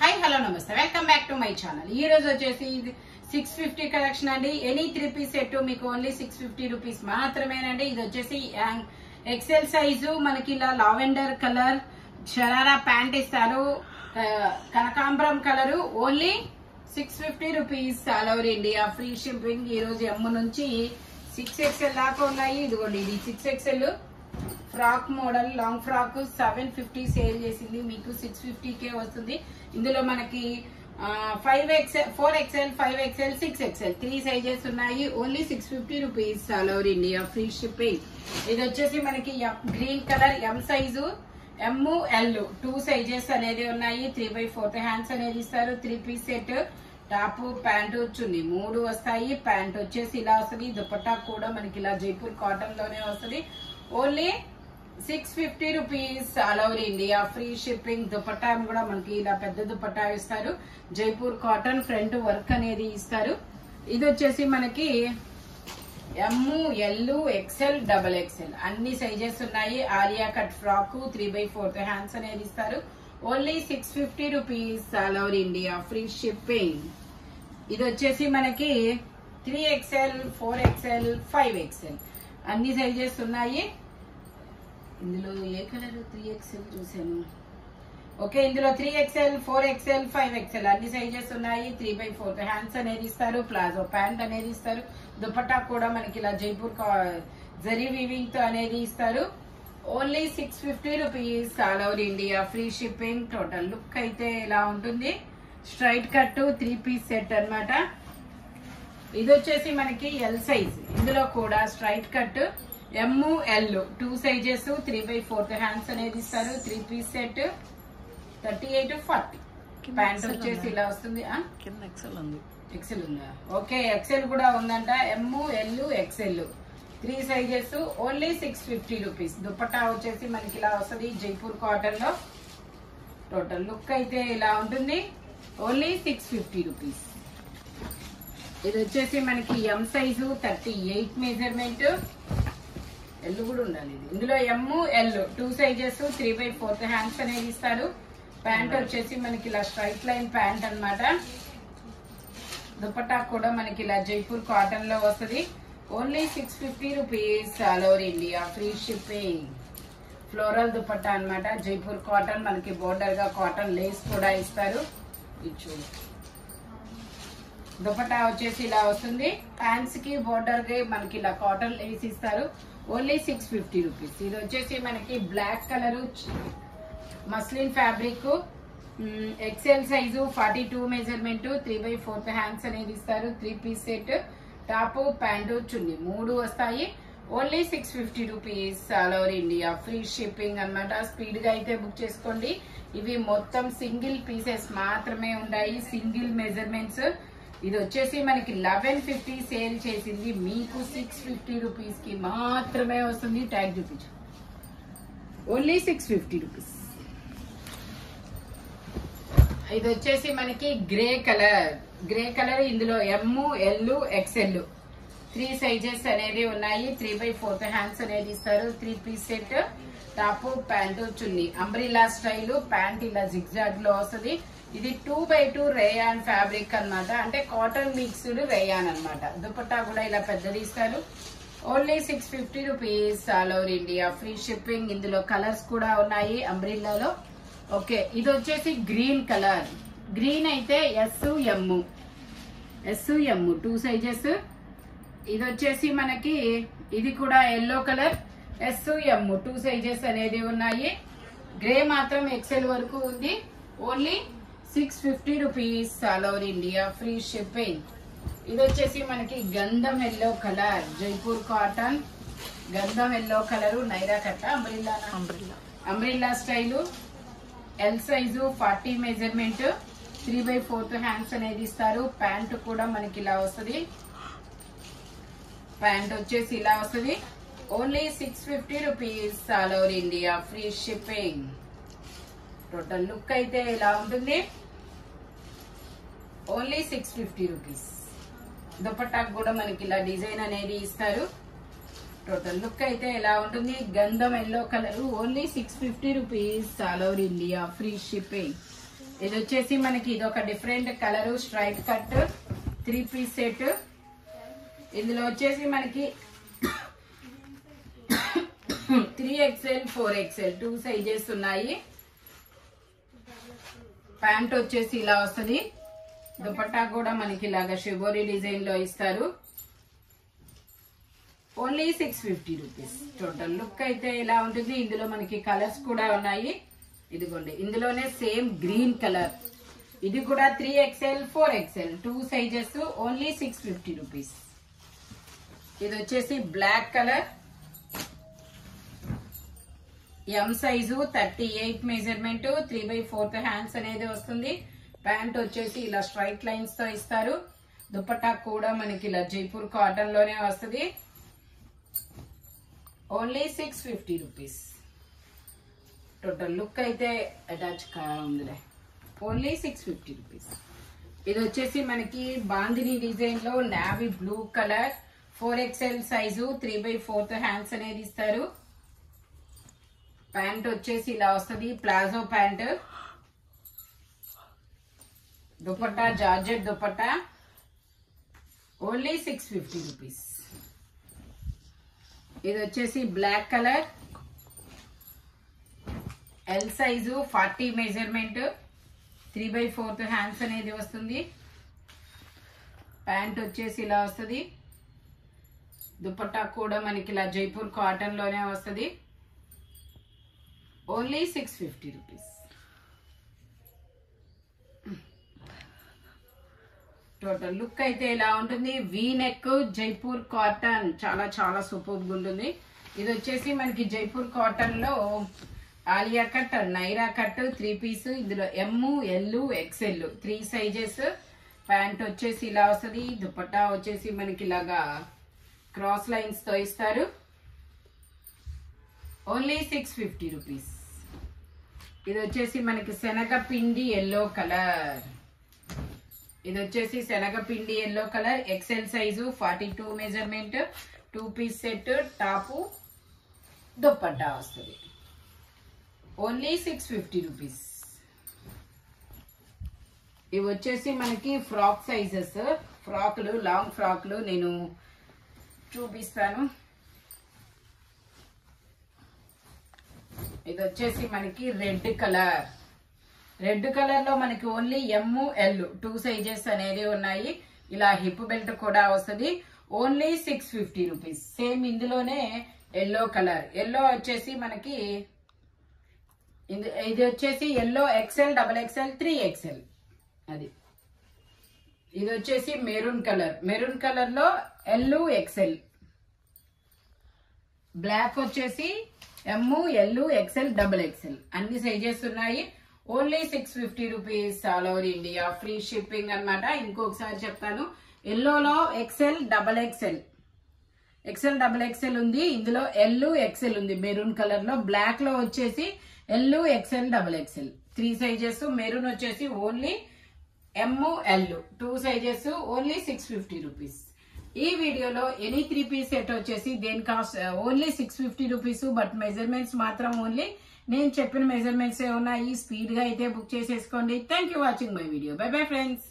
Hi hello నమస్తే welcome back to my channel. ఈ రోజు వచ్చేసి 650 కలెక్షన్ అండి. ఎనీ 3 పీస్ సెట్ మీకు ఓన్లీ 650 రూపీస్ మాత్రమేనండి. ఇది వచ్చేసి ఎక్సెల్ సైజు మనకి ఇలా లావెండర్ కలర్ షరారా ప్యాంట్ ఇస్తారు, కనకాంబరం colour, only 650 rupees all over India, free shipping. ఈ రోజు ఎమ్ నుంచి 6XL దాకా ఉన్నాయి. ఇదిగోండి ఇది 6XL frock model long frock 750 sale చేసింది, మీకు 650కే వస్తుంది. ఇందులో మనకి 5XL 4XL 5XL 6XL 3 sizes ఉన్నాయి. Only 650 rupees all over India, free shipping. ఇది వచ్చేసి మనకి green colour M size, M L 2 sizes అనేది ఉన్నాయి. 3/4 హ్యాండ్స్ అనేది ఇస్తారు. 3 piece set, top pant chunni 3 వస్తాయి. ప్యాంట్ వచ్చేసి ఇలా వస్తుంది. దుపట్టా కూడా మనకి ఇలా జైపూర్ కాటన్ లోనే వస్తుంది. Only 650 rupees all over India, free shipping. Dupatta కూడా మనకి ఇలా పెద్ద దుపట్టా ఇస్తారు. జైపూర్ కాటన్ ఫ్రంట్ వర్క్ అనేది ఇస్తారు. ఇది వచ్చేసి మనకి ఎమ్ ఎల్ ఎక్సెల్ XXL అన్ని సైజెస్ ఉన్నాయి. ఆలియా కట్ ఫ్రాక్ 3/4 హ్యాండ్స్ అనేది ఇస్తారు. Only 650 rupees all over India, free shipping. ఇది వచ్చేసి మనకి 3XL 4XL 5XL అన్ని సైజెస్ ఉన్నాయి. ఇందులో ఏ కలర్ 3XL చూసాను. ఓకే, ఇందులో 3XL 4XL 5XL అన్ని సైజెస్ ఉన్నాయి. 3/4 హ్యాండ్స్ అనేది ఇస్తారు. ప్లాజో ప్యాంట్ అనేది ఇస్తారు. దుపట్టా కూడా మనకి ఇలా జైపూర్ జరీ వీవింగ్ తో అనేది ఇస్తారు. Only 650 rupees all over India, free shipping. Total look అయితే ఇలా ఉంటుంది. స్ట్రైట్ కట్ 3 పీస్ సెట్ అన్నమాట. ఇది వచ్చేసి మనకి ఎల్ సైజ్. ఇందులో కూడా straight cut M L 2 sizes, 3/4 hands అనేది ఇస్తారు. 3 పీస్ సెట్ 38-40. ప్యాంట్ వచ్చేసి ఇలా వస్తుంది. ఎక్సెల్ ఉందా? ఓకే, ఎక్సెల్ కూడా ఉందంట. M L XL 3 sizes, only 650 rupees. Dupatta వచ్చేసి మనకి ఇలా వస్తుంది జైపూర్ కాటన్ లో. టోటల్ లుక్ అయితే ఇలా ఉంటుంది. Only 650 rupees. ఇది వచ్చేసి మనకి ఎం సైజు 38 మెజర్మెంట్. ఎల్ కూడా ఉండాలి. ఇందులో ఎమ్ ఎల్ 2 సైజెస్, 3/4 హ్యాండ్స్ అనేది ఇస్తారు. ప్యాంట్ వచ్చేసి మనకి ఇలా స్ట్రైట్ లైన్ ప్యాంట్ అన్నమాట. దుపట్టా కూడా మనకి ఇలా జైపూర్ కాటన్ లో వస్తుంది. Only 650 rupees all over India, free shipping. Floral dupatta అన్నమాట. జైపూర్ కాటన్ మనకి బోర్డర్ గా కాటన్ లేస్ కూడా ఇస్తారు. ఇది దుపట్టా వచ్చేసి ఇలా వస్తుంది. హ్యాండ్స్ కి బోర్డర్ కి మనకి ఇలా కాటన్ లేస్ ఇస్తారు. Only 650 rupees. ఇది వచ్చేసి మనకి black colour muslin fabric, XL size 42 measurement, 3/4 hands అనేది ఇస్తారు. 3 piece set, top pant chunni 3 వస్తాయి. ఓన్లీ 650 rupees all over India, free shipping అన్నమాట. స్పీడ్ గా అయితే బుక్ చేసుకోండి. ఇవి మొత్తం సింగిల్ పీసెస్ మాత్రమే ఉన్నాయి, సింగిల్ మెజర్మెంట్స్. ఇది వచ్చేసి మనకి 1150 సేల్ చేసింది, మీకు 650 రూపీస్ కి మాత్రమే వస్తుంది. ట్యాగ్ చూపించు. Only 650 rupees. ఇది వచ్చేసి మనకి గ్రే కలర్. ఇందులో ఎమ్ ఎల్ ఎక్సెల్ 3 సైజెస్ అనేది ఉన్నాయి. 3/4 హ్యాండ్స్ అనేది ఇస్తారు. 3 పీస్ సెట్, టాప్ ప్యాంటు చున్నీ అంబ్రిల్లా స్టైల్. ప్యాంట్ ఇలా జిగ్జాగ్ లో వస్తుంది. ఇది 2/2 రేయాన్ ఫ్యాబ్రిక్ అన్నమాట. అంటే కాటన్ మిక్స్డ్ రేయాన్ అన్నమాట. దుపట్టా కూడా ఇలా పెద్దది ఇస్తారు. Only 650 rupees all over India, free shipping. ఇందులో కలర్స్ కూడా ఉన్నాయి అంబ్రిల్లాలో. ఓకే, ఇది వచ్చేసి గ్రీన్ కలర్. గ్రీన్ అయితే ఎస్ ఎమ్ 2 సైజెస్. ఇది వచ్చేసి మనకి ఇది కూడా yellow colour, S M 2 sizes అనేది ఉన్నాయి. గ్రే మాత్రం ఎక్సెల్ వరకు ఉంది. Only 650 rupees all over India, free shipping. ఇది వచ్చేసి మనకి గంధం ఎల్లో కలర్, జైపూర్ కాటన్ గంధం ఎల్లో కలర్, నైరా కట్ట umbrella style. L size 40 measurement, 3/4 hands అనేది ఇస్తారు. ప్యాంట్ కూడా మనకి ఇలా వస్తుంది. ప్యాంట్ వచ్చేసి ఇలా వస్తుంది. Only 650 rupees all over India, free shipping. Total look అయితే ఇలా ఉంటుంది. Only 650 rupees. దుపట్టా కూడా మనకి ఇలా డిజైన్ అనేది ఇస్తారు. టోటల్ లుక్ అయితే ఎలా ఉంటుంది. గంధం yellow colour, only 650 rupees all over India, free shipping. ఇది వచ్చేసి మనకి ఇది ఒక different colour straight cut 3 piece set. ఇందులో వచ్చేసి మనకి 3XL 4XL 2 సైజెస్ ఉన్నాయి. ప్యాంట్ వచ్చేసి ఇలా వస్తుంది. దుపట్టా కూడా మనకి ఇలాగా షిబోరి డిజైన్ లో ఇస్తారు. Only 650 rupees. టోటల్ లుక్ అయితే ఇలా ఉంటుంది. ఇందులో మనకి కలర్స్ కూడా ఉన్నాయి. ఇదిగోండి, ఇందులోనే సేమ్ గ్రీన్ కలర్. ఇది కూడా 3XL 4XL 2 sizes. Only 650 rupees. ఇది వచ్చేసి black colour, M size 38 measurement, 3/4 hands అనేది వస్తుంది. ప్యాంట్ వచ్చేసి ఇలా స్ట్రైట్ లైన్స్ తో ఇస్తారు. దుపట్టా కూడా మనకి ఇలా జైపూర్ కాటన్ లోనే వస్తుంది. Only 650 rupees. టోటల్ లుక్ అయితే అటాచ్ ఉందిలే. Only 650 rupees. ఇది వచ్చేసి మనకి బాందిని డిజైన్ లో navy blue colour, 4XL size, 3/4 hands అనేది ఇస్తారు. ప్యాంట్ వచ్చేసి ఇలా వస్తుంది, palazzo pant. Dupatta georgette dupatta. Only 650 rupees. ఇది వచ్చేసి black colour, L size, 40 measurement, 3/4 hands అనేది వస్తుంది. ప్యాంట్ వచ్చేసి ఇలా వస్తుంది. దుపట్టా కూడా మనకి ఇలా జైపూర్ కాటన్ లోనే వస్తుంది. Only 650 rupees. టోటల్ లుక్ అయితే ఇలా ఉంటుంది. వీ నెక్ జైపూర్ కాటన్, చాలా చాలా సూపర్ గా ఉంటుంది. ఇది వచ్చేసి మనకి జైపూర్ కాటన్ లో Alia cut, Naira cut 3 piece. ఇందులో M, L, XL 3 sizes. Pant వచ్చేసి ఇలా వస్తుంది. దుపట్టా వచ్చేసి మనకి ఇలాగా క్రాస్ లైన్స్ తో ఇస్తారు. Only 650 rupees. ఇది వచ్చేసి మనకి శనగపిండి ఎల్లో కలర్. ఇది వచ్చేసి శనగపిండి yellow colour, XL size, 42 measurement, 2 piece set. Top dupatta వస్తుంది. Only 650 rupees. ఇవి వచ్చేసి మనకి ఫ్రాక్ సైజెస్. ఫ్రాక్లు, లాంగ్ ఫ్రాక్లు నేను చూపిస్తాను. ఇది వచ్చేసి మనకి రెడ్ కలర్. రెడ్ కలర్ లో మనకి ఓన్లీ ఎమ్, ఎల్ 2 సైజెస్ అనేది ఉన్నాయి. ఇలా హిప్ బెల్ట్ కూడా వస్తుంది. Only 650 rupees. సేమ్ ఇందులోనే ఎల్లో కలర్. ఎల్లో వచ్చేసి మనకి ఇది వచ్చేసి ఎల్లో XL, XXL, 3XL అది. ఇది వచ్చేసి మెరూన్ కలర్. మెరూన్ కలర్ లో ఎల్, XL. బ్లాక్ వచ్చేసి ఎమ్, ఎల్, XL, XXL అన్ని సైజెస్ ఉన్నాయి. Only 650 rupees. All over India free shipping అన్నమాట. ఇంకొకసారి చెప్తాను. ఎల్లోలో XL, XXL, XL, XXL ఉంది. ఇందులో ఎల్, XL ఉంది మెరూన్ కలర్ లో. బ్లాక్ లో వచ్చేసి L, XL, XXL 3 sizes. Maroon వచ్చేసి ఓన్లీ ఎమ్, ఎల్ 2 సైజెస్. Only 650 rupees. ఈ వీడియోలో ఎనీ 3 పీస్ సెట్ వచ్చేసి దేని cost only 650 rupees. But measurements మాత్రం ఓన్లీ నేను చెప్పిన మెజర్మెంట్స్ ఉన్నాయి. స్పీడ్ గా అయితే బుక్ చేసేసుకోండి. Thank you watching my video. By bye friends.